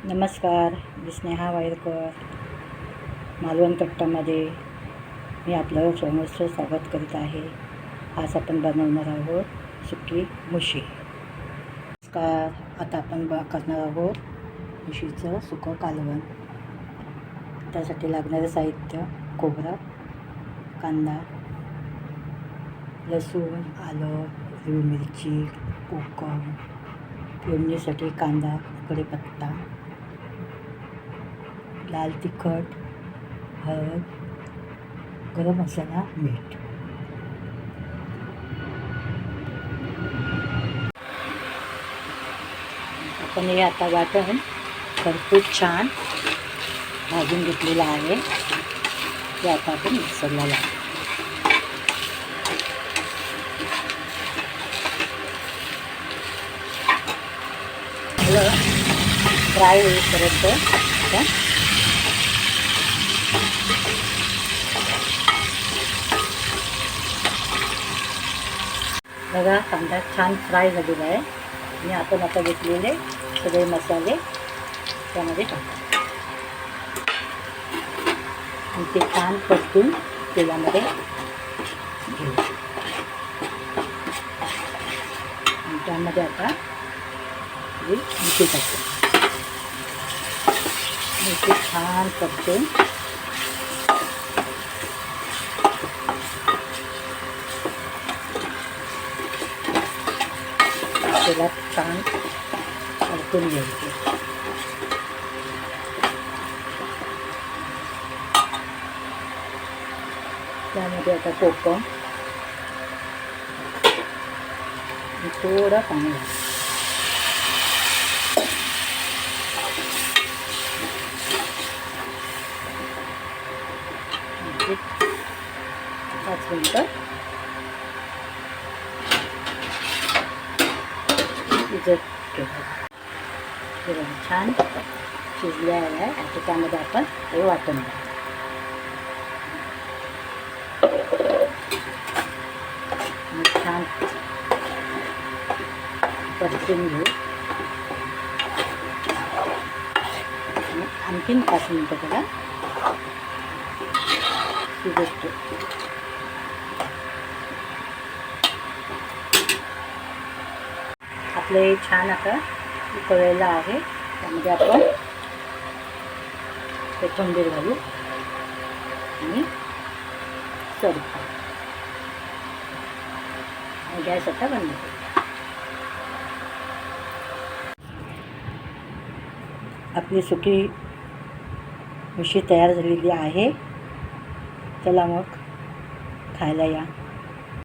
नमस्कार, मी स्नेहा वायरकर. मालवण कट्टामध्ये मी आपलं समोरचं स्वागत करीत आहे. आज आपण बनवणार आहोत सुकी मुशी. नमस्कार, आता आपण करणार आहोत मुशीचं सुकं कालवण. त्यासाठी लागणारे साहित्य: खोबरा, कांदा, लसूण, आलं, हिरवी मिरची, कोकम, फोडणीसाठी कांदा, कढीपत्ता, लाल तिखट, हळद, गरम मसाला, मीठ. आपण हे आता वाटण भरपूर छान भाजून घेतलेलं आहे. ते आता आपण मिक्सरला लावू. फ्राय होईपर्यंत बघा, कांदा छान फ्राय झालेला आहे. आणि आपण आता घेतलेले सगळे मसाले त्यामध्ये टाकू आणि ते छान परतून तेलामध्ये घेऊ. आणि त्यामध्ये आता मिरची टाकू. मिरची छान परतून तेलात छान परतून घ्यायचे. त्यामध्ये आता कोकम आणि थोडं पाणी घालायचं. पाच मिनिटं शिजत ठेवायचं. छान शिजले आहे. आता त्यामध्ये आपण हे वाटण घालू. छान परतून घेऊ. आणि आणखीन 5 मिनिटं त्याला शिजत ठेवू. आपलं हे छान आता उकळलेलं आहे. त्यामध्ये आपण कोथिंबीर घालू आणि सर्व करू. आणि गॅस आता बंद करू. आपली सुकी मुशी तयार झालेली आहे. चला मग खायला या.